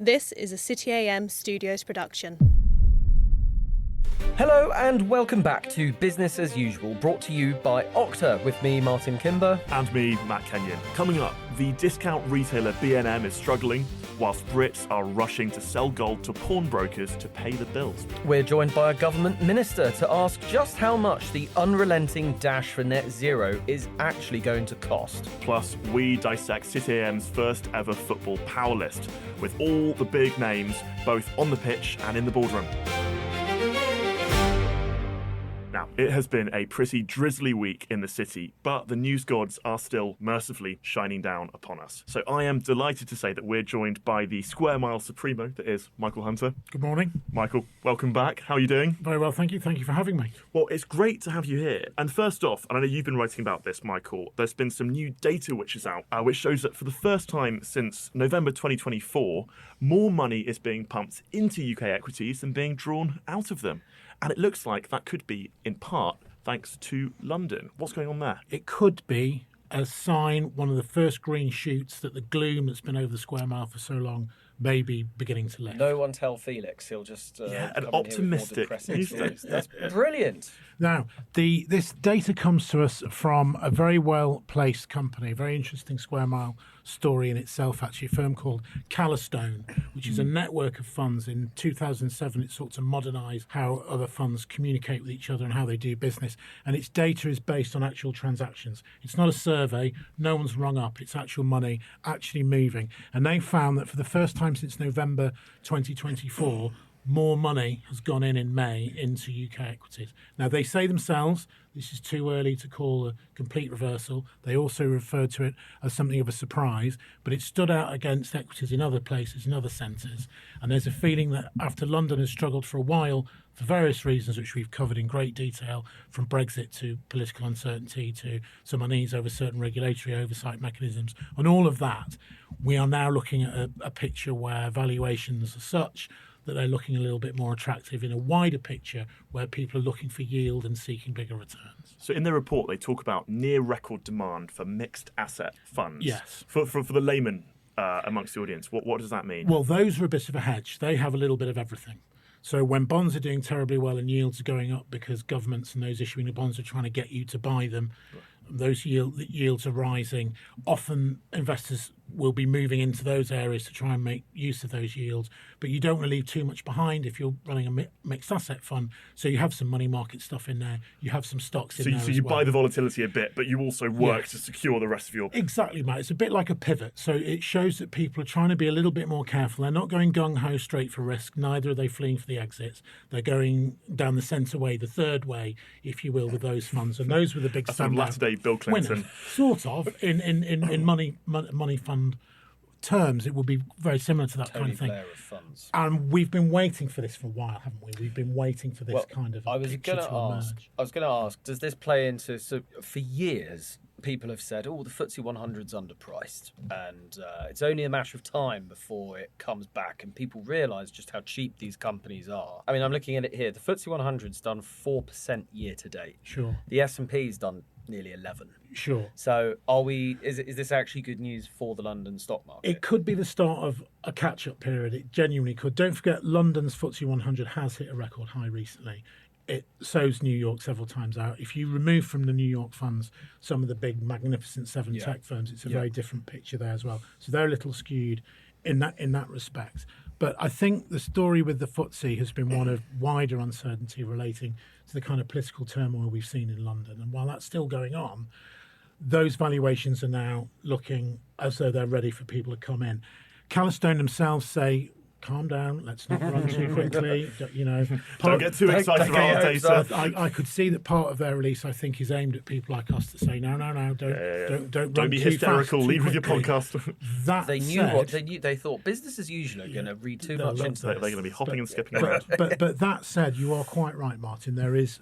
This is a City AM Studios production. Hello and welcome back to Business as Usual, brought to you by Okta, with me, Martin Kimber. And me, Matt Kenyon. Coming up, the discount retailer B&M is struggling, whilst Brits are rushing to sell gold to pawnbrokers to pay the bills. We're joined by a government minister to ask just how much the unrelenting dash for net zero is actually going to cost. Plus, we dissect City AM's first ever football power list, with all the big names, both on the pitch and in the boardroom. Now, it has been a pretty drizzly week in the city, but the news gods are still mercifully shining down upon us. So I am delighted to say that we're joined by the square mile supremo that is Michael Hunter. Good morning. Michael, welcome back. How are you doing? Very well, thank you. Thank you for having me. Well, it's great to have you here. And first off, and I know you've been writing about this, Michael, there's been some new data which is out, which shows that for the first time since November 2024, more money is being pumped into UK equities than being drawn out of them. And it looks like that could be, in part, thanks to London. What's going on there? It could be a sign, one of the first green shoots, that the gloom that's been over the square mile for so long may be beginning to lift. No one tell Felix. He'll just an optimistic news. That's brilliant. Now, this data comes to us from a very well-placed company, a very interesting square mile story in itself, actually, a firm called Calastone, which is a network of funds. In 2007, it sought to modernise how other funds communicate with each other and how they do business. And its data is based on actual transactions. It's not a survey. No one's rung up. It's actual money actually moving. And they found that for the first time since November 2024, more money has gone in May into UK equities. Now, they say themselves this is too early to call a complete reversal. They also referred to it as something of a surprise, but it stood out against equities in other places, in other centres. And there's a feeling that after London has struggled for a while, for various reasons which we've covered in great detail, from Brexit to political uncertainty to some unease over certain regulatory oversight mechanisms, and all of that, we are now looking at a picture where valuations are such that they're looking a little bit more attractive in a wider picture where people are looking for yield and seeking bigger returns. So in their report, they talk about near record demand for mixed asset funds. Yes. For the layman amongst the audience, what does that mean? Well, those are a bit of a hedge. They have a little bit of everything. So when bonds are doing terribly well and yields are going up because governments and those issuing the bonds are trying to get you to buy them, those yields are rising. Often investors will be moving into those areas to try and make use of those yields, but you don't want to leave too much behind if you're running a mixed asset fund. So you have some money market stuff in there, you have some stocks in there. So you buy the volatility a bit, but you also work to secure the rest of your... Exactly, Matt. It's a bit like a pivot. So it shows that people are trying to be a little bit more careful. They're not going gung-ho straight for risk, neither are they fleeing for the exits. They're going down the centre way, the third way, if you will, with those funds. And those were the big standout latter-day Bill Clinton. Winners, sort of, in money fund terms. It would be very similar to that kind of thing. Blair of funds. And we've been waiting for this for a while, haven't we? We've been waiting for this kind of picture to emerge. I was going to ask, does this play into... So for years, people have said, the FTSE 100's underpriced, and it's only a matter of time before it comes back and people realise just how cheap these companies are. I mean, I'm looking at it here. The FTSE 100's done 4% year to date. Sure. The S&P's done nearly 11. Sure. So is this actually good news for the London stock market? It could be the start of a catch-up period. It genuinely could. Don't forget, London's FTSE 100 has hit a record high recently. So's New York several times out. If you remove from the New York funds some of the big Magnificent Seven tech firms, it's a very different picture there as well. So they're a little skewed in that respect. But I think the story with the FTSE has been one of wider uncertainty relating to the kind of political turmoil we've seen in London. And while that's still going on, those valuations are now looking as though they're ready for people to come in. Calastone themselves say, calm down, let's not run too quickly. Don't get too excited about our data. I could see that part of their release, I think, is aimed at people like us to say, no, don't be too hysterical. Fast, Leave with your quickly. podcast. They knew what they knew. They thought business as usual are going to read too much into They're this. going to be hopping and skipping around. But that said, you are quite right, Martin. There is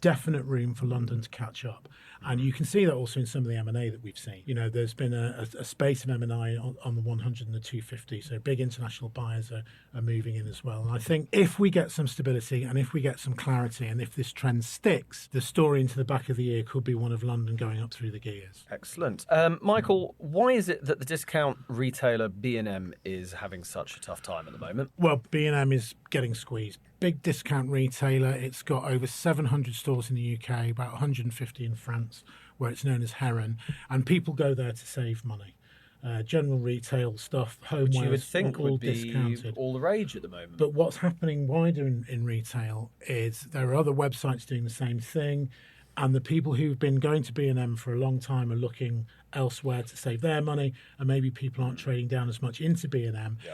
definite room for London to catch up. And you can see that also in some of the M&A that we've seen. You know, there's been a space of M&A on the 100 and the 250. So big international buyers are moving in as well. And I think if we get some stability and if we get some clarity and if this trend sticks, the story into the back of the year could be one of London going up through the gears. Excellent. Michael, why is it that the discount retailer B&M is having such a tough time at the moment? Well, B&M is getting squeezed. Big discount retailer. It's got over 700 stores in the UK, about 150 in France, where it's known as Heron. And people go there to save money. General retail stuff, homewares, you would think all would be discounted. all the rage at the moment. But what's happening wider in retail is there are other websites doing the same thing. And the people who've been going to B&M for a long time are looking elsewhere to save their money. And maybe people aren't trading down as much into B&M. Yeah.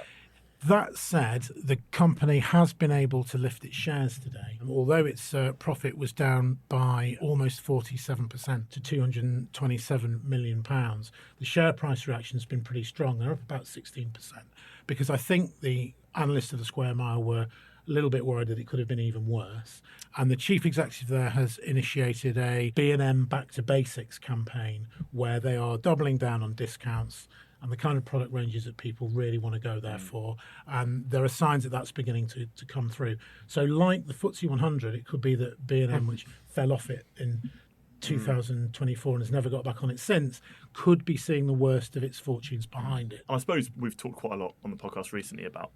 That said, the company has been able to lift its shares today. Although its profit was down by almost 47% to £227 million, the share price reaction has been pretty strong. They're up about 16%, because I think the analysts of the Square Mile were a little bit worried that it could have been even worse. And the chief executive there has initiated a B&M Back to Basics campaign where they are doubling down on discounts and the kind of product ranges that people really want to go there for. And there are signs that that's beginning to come through. So like the FTSE 100, it could be that B&M, which fell off it in 2024 and has never got back on it since, could be seeing the worst of its fortunes behind it. And I suppose we've talked quite a lot on the podcast recently about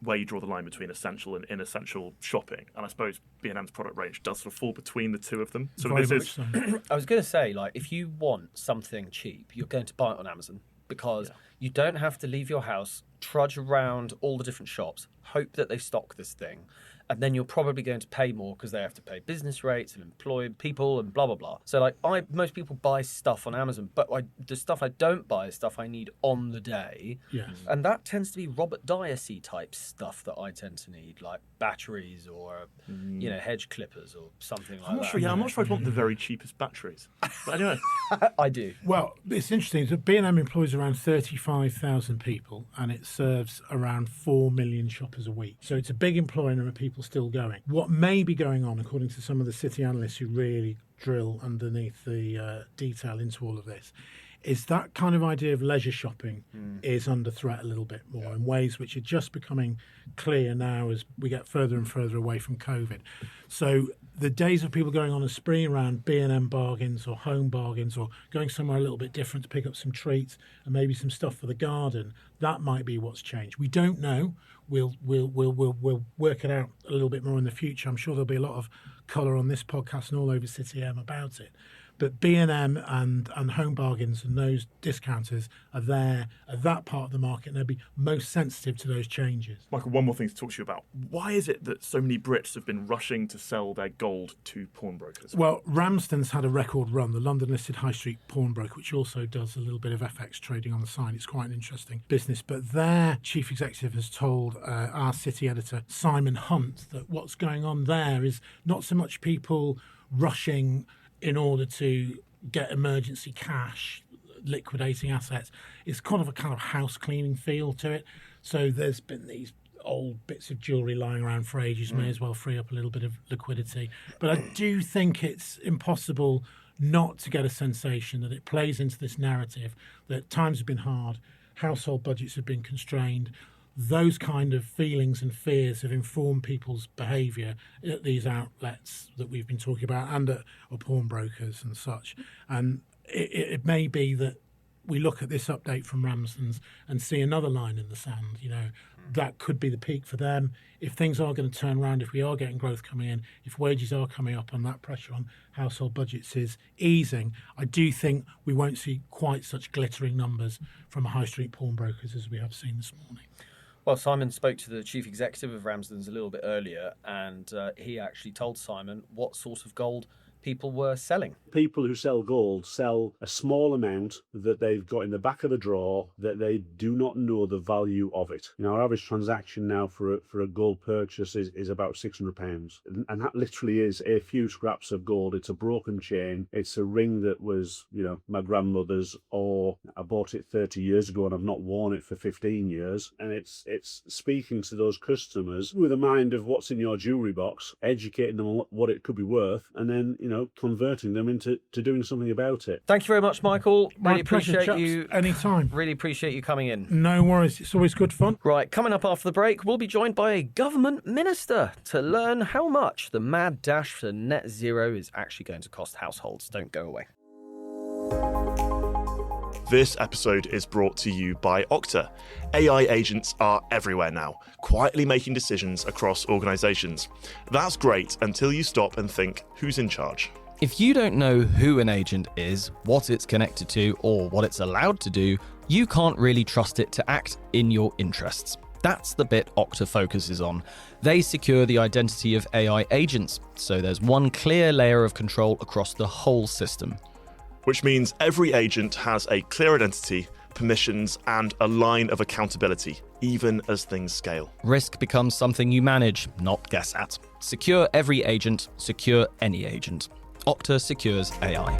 where you draw the line between essential and inessential shopping. And I suppose B&M's product range does sort of fall between the two of them. So Very this much is so. I was going to say, like, if you want something cheap, you're going to buy it on Amazon, because you don't have to leave your house, trudge around all the different shops, hope that they stock this thing, and then you're probably going to pay more because they have to pay business rates and employ people and blah, blah, blah. So, like, most people buy stuff on Amazon, but the stuff I don't buy is stuff I need on the day. Yes. And that tends to be Robert Dicey type stuff that I tend to need, like batteries or, hedge clippers or something like I'm not that. sure. Yeah, I'm not sure I'd want the very cheapest batteries. But anyway, I do. Well, it's interesting that B&M employs around 35,000 people and it serves around 4 million shoppers a week. So it's a big employer and there are people still going. What may be going on, according to some of the city analysts who really drill underneath the detail into all of this, is that kind of idea of leisure shopping is under threat a little bit more in ways which are just becoming clear now as we get further and further away from COVID. So the days of people going on a spree around B&M bargains or home bargains or going somewhere a little bit different to pick up some treats and maybe some stuff for the garden, that might be what's changed. We don't know. We'll work it out a little bit more in the future. I'm sure there'll be a lot of colour on this podcast and all over City M about it. But B&M and Home Bargains and those discounters are there at that part of the market, and they'll be most sensitive to those changes. Michael, one more thing to talk to you about. Why is it that so many Brits have been rushing to sell their gold to pawnbrokers? Well, Ramsdens had a record run, the London-listed high street pawnbroker, which also does a little bit of FX trading on the side. It's quite an interesting business. But their chief executive has told our city editor, Simon Hunt, that what's going on there is not so much people rushing in order to get emergency cash, liquidating assets. It's kind of house cleaning feel to it. So there's been these old bits of jewellery lying around for ages, may as well free up a little bit of liquidity. But I do think it's impossible not to get a sensation that it plays into this narrative that times have been hard, household budgets have been constrained. Those kind of feelings and fears have informed people's behaviour at these outlets that we've been talking about and at pawnbrokers and such. And it may be that we look at this update from Ramsdens and see another line in the sand. That could be the peak for them. If things are going to turn around, if we are getting growth coming in, if wages are coming up and that pressure on household budgets is easing, I do think we won't see quite such glittering numbers from high street pawnbrokers as we have seen this morning. Well, Simon spoke to the chief executive of Ramsdens a little bit earlier, and he actually told Simon what sort of gold people were selling. People who sell gold sell a small amount that they've got in the back of the drawer that they do not know the value of it. Our average transaction now for a gold purchase is about £600, and that literally is a few scraps of gold. It's a broken chain. It's a ring that was, my grandmother's, or I bought it 30 years ago and I've not worn it for 15 years. And it's speaking to those customers with a mind of what's in your jewellery box, educating them on what it could be worth, and then, converting them into doing something about it. Thank you very much, Michael. My Really pleasure, appreciate chaps. you. Anytime. Really appreciate you coming in. No worries. It's always good fun. Right, coming up after the break, we'll be joined by a government minister to learn how much the mad dash for net zero is actually going to cost households. Don't go away. This episode is brought to you by Okta. AI agents are everywhere now, quietly making decisions across organisations. That's great until you stop and think, who's in charge? If you don't know who an agent is, what it's connected to, or what it's allowed to do, you can't really trust it to act in your interests. That's the bit Okta focuses on. They secure the identity of AI agents, so there's one clear layer of control across the whole system. Which means every agent has a clear identity, permissions, and a line of accountability, even as things scale. Risk becomes something you manage, not guess at. Secure every agent, secure any agent. Okta secures AI.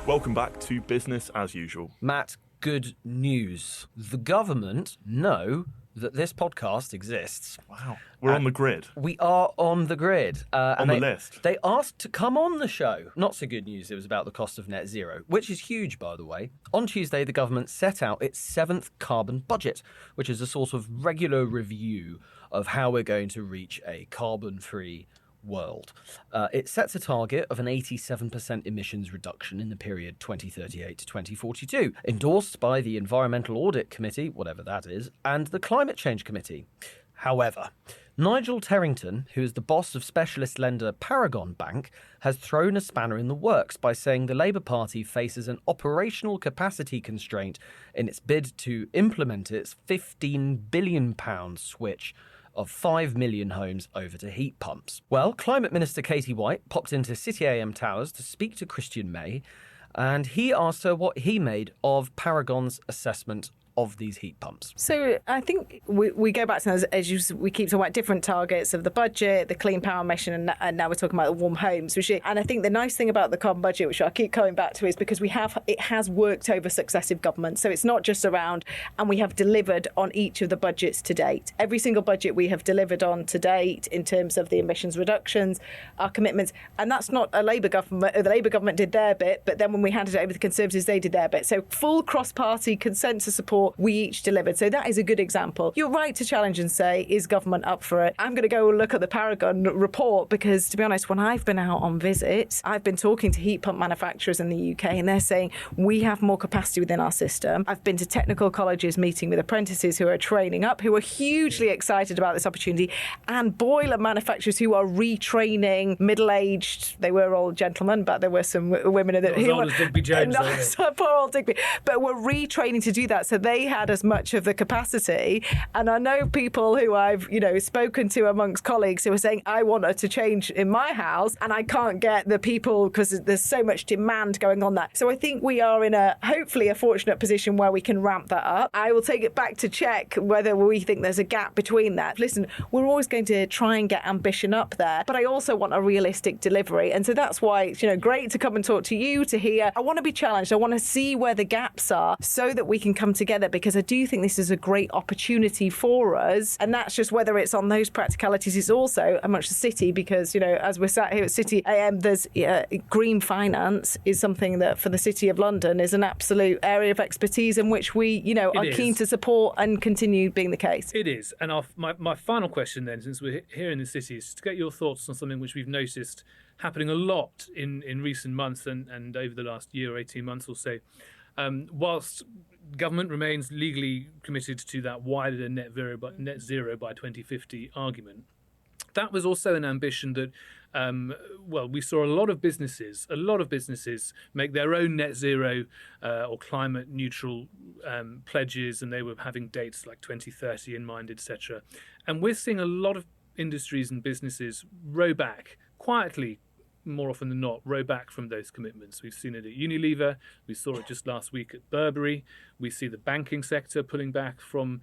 Welcome back to Business as Usual. Matt, good news. The government know that this podcast exists. Wow. We're on the grid. We are on the grid. On the list. They asked to come on the show. Not so good news, it was about the cost of net zero, which is huge, by the way. On Tuesday, the government set out its 7th carbon budget, which is a sort of regular review of how we're going to reach a carbon-free world. It sets a target of an 87% emissions reduction in the period 2038 to 2042, endorsed by the Environmental Audit Committee, whatever that is, and the Climate Change Committee. However, Nigel Terrington, who is the boss of specialist lender Paragon Bank, has thrown a spanner in the works by saying the Labour Party faces an operational capacity constraint in its bid to implement its £15 billion switch of 5 million homes over to heat pumps. Well, Climate Minister Katie White popped into City AM Towers to speak to Christian May, and he asked her what he made of Paragon's assessment of these heat pumps. So I think we go back to those, we keep talking about different targets of the budget, the clean power mission, and now we're talking about the warm homes. And I think the nice thing about the carbon budget, which I keep coming back to, is because it has worked over successive governments. So it's not just around, and we have delivered on each of the budgets to date. Every single budget we have delivered on to date in terms of the emissions reductions, our commitments, and that's not a Labour government. The Labour government did their bit, but then when we handed it over to the Conservatives, they did their bit. So full cross-party consensus support we each delivered. So that is a good example. You're right to challenge and say, is government up for it? I'm going to go look at the Paragon report because, to be honest, when I've been out on visits, I've been talking to heat pump manufacturers in the UK and they're saying we have more capacity within our system. I've been to technical colleges meeting with apprentices who are training up, who are hugely excited about this opportunity, and boiler manufacturers who are retraining middle-aged, they were all gentlemen, but there were some women Not as old as Digby Jones, poor old Digby, but were retraining to do that. So they had as much of the capacity. And I know people who I've, spoken to amongst colleagues who are saying, I want it to change in my house and I can't get the people because there's so much demand going on that. So I think we are in hopefully a fortunate position where we can ramp that up. I will take it back to check whether we think there's a gap between that. Listen, we're always going to try and get ambition up there, but I also want a realistic delivery. And so that's why it's, great to come and talk to you, to hear. I want to be challenged. I want to see where the gaps are so that we can come together, because I do think this is a great opportunity for us. And that's just whether it's on those practicalities. It's also amongst the city, because, as we're sat here at City AM, there's green finance is something that for the City of London is an absolute area of expertise in which we, are keen to support and continue being the case. It is. And my final question then, since we're here in the city, is to get your thoughts on something which we've noticed happening a lot in recent months and over the last year or 18 months or so. Whilst government remains legally committed to that wider net zero by 2050 argument, that was also an ambition that, we saw a lot of businesses make their own net zero or climate neutral pledges, and they were having dates like 2030 in mind, etc. And we're seeing a lot of industries and businesses row back quietly, more often than not, row back from those commitments. We've seen it at Unilever. We saw it just last week at Burberry. We see the banking sector pulling back from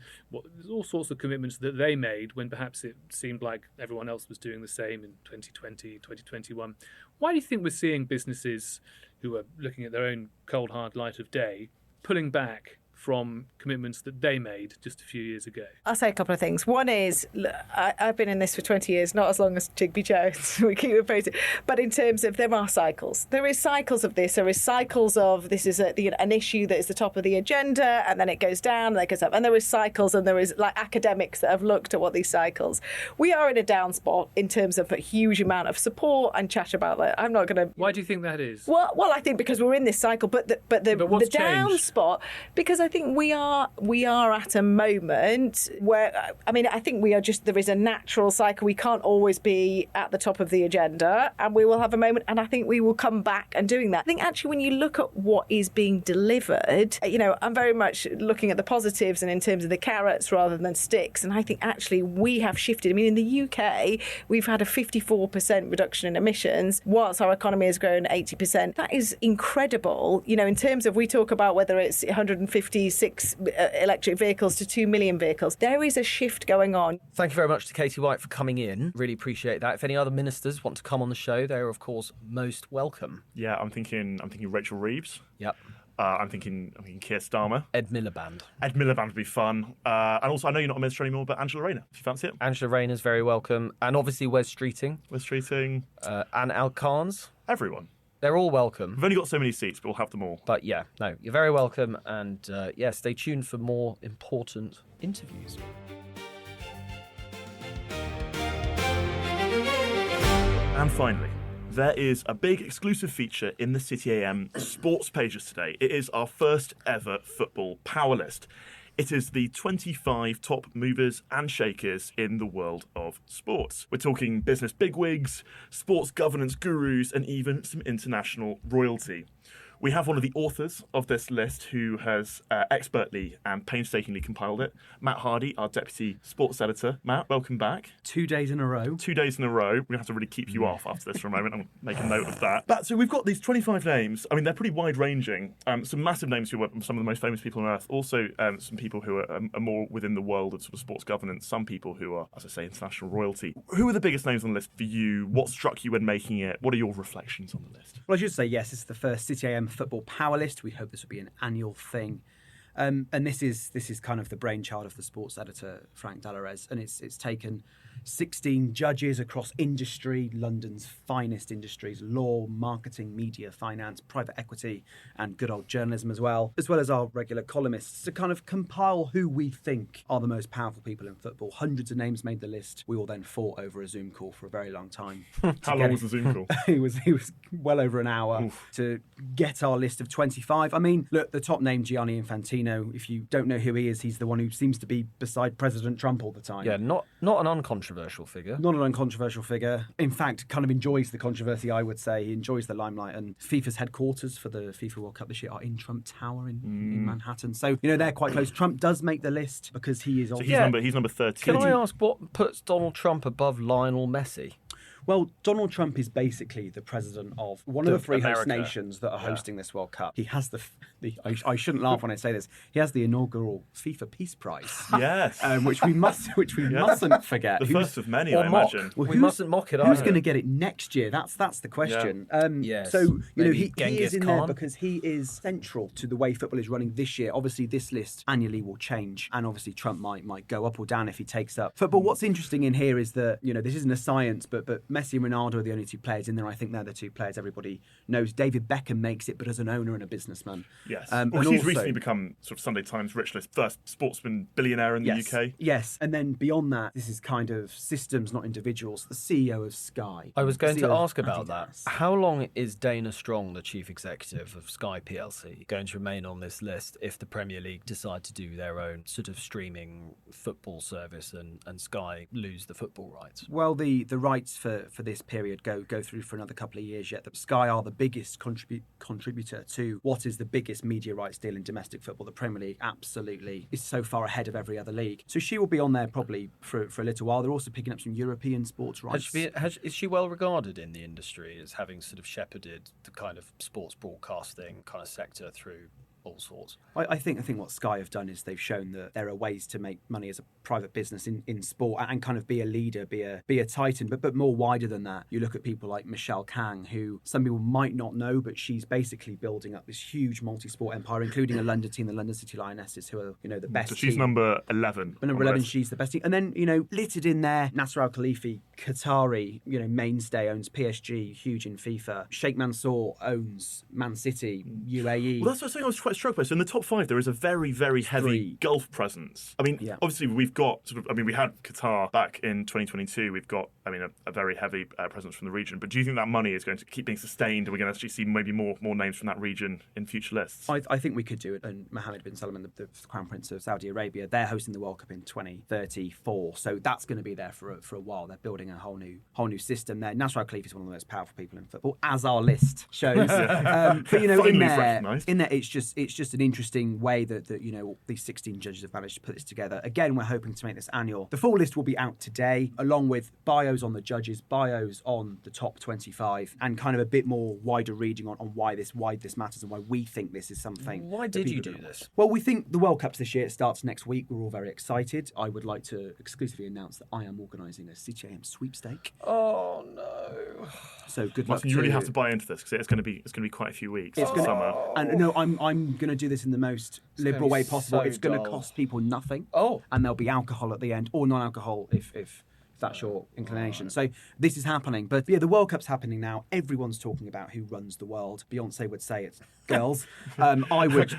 all sorts of commitments that they made when perhaps it seemed like everyone else was doing the same in 2020, 2021. Why do you think we're seeing businesses who are looking at their own cold, hard light of day pulling back from commitments that they made just a few years ago? I'll say a couple of things. One is, I've been in this for 20 years, not as long as Chigbee Jones. We keep repeating. But in terms of, there are cycles. There is cycles of this. There is cycles of, this is an issue that is the top of the agenda, and then it goes down, and then it goes up. And there is cycles, and there is like academics that have looked at what these cycles. We are in a down spot in terms of a huge amount of support and chat about that. I'm not going to... Why do you think that is? Well, I think because we're in this cycle, but the down changed? spot, because I think we are at a moment where, I mean, I think we are just, there is a natural cycle. We can't always be at the top of the agenda, and we will have a moment, and I think we will come back and doing that. I think actually when you look at what is being delivered, I'm very much looking at the positives and in terms of the carrots rather than sticks, and I think actually we have shifted. I mean, in the UK, we've had a 54% reduction in emissions whilst our economy has grown 80%. That is incredible. In terms of, we talk about whether it's 156 electric vehicles to 2 million vehicles. There is a shift going on. Thank you very much to Katie White for coming in. Really appreciate that. If any other ministers want to come on the show, they are of course most welcome. Yeah, I'm thinking Rachel Reeves. Yep. I'm thinking Keir Starmer. Ed Miliband. Ed Miliband would be fun. And also, I know you're not a minister anymore, but Angela Rayner, if you fancy it. Angela Rayner's very welcome. And obviously Wes Streeting. And Al Khans. Everyone. They're all welcome. We've only got so many seats, but we'll have them all. But yeah, no, you're very welcome. And stay tuned for more important interviews. And finally, there is a big exclusive feature in the City AM sports pages today. It is our first ever football power list. It is the 25 top movers and shakers in the world of sports. We're talking business bigwigs, sports governance gurus, and even some international royalty. We have one of the authors of this list who has expertly and painstakingly compiled it, Matt Hardy, our deputy sports editor. Matt, welcome back. 2 days in a row. 2 days in a row. We're going to have to really keep you off after this for a moment. I'm make a note of that. But so we've got these 25 names. I mean, they're pretty wide-ranging. Some massive names who are some of the most famous people on earth. Also, some people who are more within the world of sort of sports governance. Some people who are, as I say, international royalty. Who are the biggest names on the list for you? What struck you when making it? What are your reflections on the list? Well, I should say, yes, this is the first City AM football power list. We hope this will be an annual thing. And this is kind of the brainchild of the sports editor, Frank Dallarez. And it's taken 16 judges across industry, London's finest industries, law, marketing, media, finance, private equity, and good old journalism as well as our regular columnists, to kind of compile who we think are the most powerful people in football. Hundreds of names made the list. We all then fought over a Zoom call for a very long time. How long was the Zoom call? It was well over an hour to get our list of 25. I mean, look, the top name, Gianni Infantino, if you don't know who he is, he's the one who seems to be beside President Trump all the time. Yeah, not an uncontroversial figure. Not an uncontroversial figure. In fact, kind of enjoys the controversy, I would say. He enjoys the limelight. And FIFA's headquarters for the FIFA World Cup this year are in Trump Tower in Manhattan. So, they're quite close. Trump does make the list because he is... So he's number 13. Can I ask what puts Donald Trump above Lionel Messi? Well, Donald Trump is basically the president of one of the three host America. nations that are hosting this World Cup. He has I shouldn't laugh when I say this. He has the inaugural FIFA Peace Prize. Yes. Which we mustn't forget. The first of many, Or I mock. imagine. We mustn't mock it either. Who's going to get it next year? That's the question. Yes. So Maybe he Genghis is in there Khan. because he is central to the way football is running this year. Obviously, this list annually will change, and obviously Trump might go up or down if he takes up football. What's interesting in here is that this isn't a science, but Messi and Ronaldo are the only two players in there. I think they're the two players everybody knows. David Beckham makes it, but as an owner and a businessman. Yes. And He's also, recently become sort of Sunday Times rich list, first sportsman billionaire in the UK. Yes. And then beyond that, this is kind of systems, not individuals. The CEO of Sky. I was going to CEO of ask about that. Adidas. How long is Dana Strong, the chief executive of Sky PLC, going to remain on this list if the Premier League decide to do their own sort of streaming football service and Sky lose the football rights? Well, the rights for for this period go through for another couple of years yet. The Sky are the biggest contributor to what is the biggest media rights deal in domestic football. The Premier League absolutely is so far ahead of every other league. So she will be on there probably for a little while. They're also picking up some European sports rights. Is she well regarded in the industry as having sort of shepherded the kind of sports broadcasting kind of sector through all sorts? I think what Sky have done is they've shown that there are ways to make money as a private business in sport and kind of be a leader, be a titan, but more wider than that. You look at people like Michelle Kang, who some people might not know, but she's basically building up this huge multi-sport empire, including a London team, the London City Lionesses, who are the best. So she's team. number 11. Number 11, she's the best team. And then littered in there, Nasser Al Khelaïfi, Qatari, mainstay, owns PSG, huge in FIFA. Sheikh Mansour owns Man City, UAE. Well, that's what I was quite struck by. So in the top 5, there is a very, very heavy Gulf presence. I mean, obviously we've got we had Qatar back in 2022. We've got, a very heavy presence from the region. But do you think that money is going to keep being sustained? And we're going to actually see maybe more names from that region in future lists? I think we could do it. And Mohammed bin Salman, the Crown Prince of Saudi Arabia, they're hosting the World Cup in 2034. So that's going to be there for a while. They're building a whole new system there. Nasser Al Khelaïfi is one of the most powerful people in football, as our list shows. But in there, it's just an interesting way that these 16 judges have managed to put this together. Again, we're hoping to make this annual. The full list will be out today, along with bios on the judges, bios on the top 25, and kind of a bit more wider reading on why this matters and why we think this is something. Why did you do this? Well, we think the World Cup's this year. It starts next week. We're all very excited. I would like to exclusively announce that I am organising a CTAM sweepstake. Oh no! So good luck. Martin, you really have to buy into this because it's going to be quite a few weeks. It's going summer. And no, I'm going to do this in the most liberal way possible. So it's going to dull. cost people nothing. Oh. And there'll be alcohol at the end, or non-alcohol if that's your inclination. So this is happening. But the World Cup's happening now. Everyone's talking about who runs the world. Beyonce would say it's girls. I would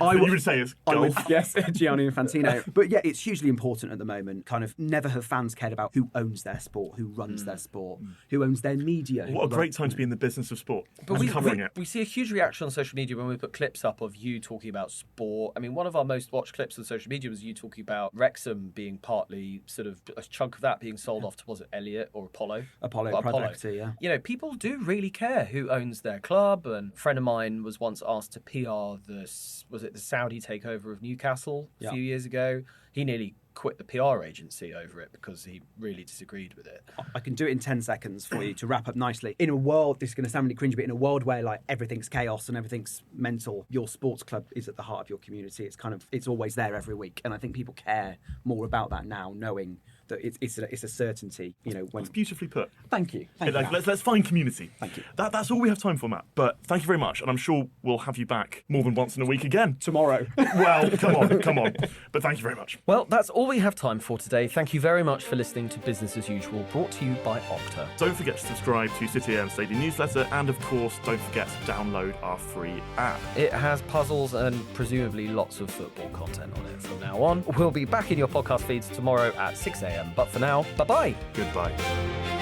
say it's girls. Yes, Gianni Infantino. But yeah, it's hugely important at the moment. Kind of never have fans cared about who owns their sport, who runs their sport, who owns their media. What a great time to be in the business of sport. But covering it. We see a huge reaction on social media when we put clips up of you talking about sport. I mean, one of our most watched clips on social media was you talking about Wrexham being partly sort of a chunk of that being sold off to, was it Elliot or Apollo? Apollo. Equity, yeah. People do really care who owns their club. And a friend of mine was once asked to PR the Saudi takeover of Newcastle a few years ago. He nearly quit the PR agency over it because he really disagreed with it. I can do it in 10 seconds for you to wrap up nicely. In a world, this is going to sound really cringy, but in a world where everything's chaos and everything's mental, your sports club is at the heart of your community. It's always there every week. And I think people care more about that now, knowing that it's a certainty. When That's beautifully put. Thank you. Let's find community. Thank you. That's all we have time for, Matt. But thank you very much, and I'm sure we'll have you back more than once in a week again. Tomorrow. Well, come on. But thank you very much. Well, that's all we have time for today. Thank you very much for listening to Business as Usual, brought to you by Okta. Don't forget to subscribe to City AM's daily newsletter, and of course, don't forget to download our free app. It has puzzles and presumably lots of football content on it from now on. We'll be back in your podcast feeds tomorrow at 6 a.m. But for now, bye-bye. Goodbye.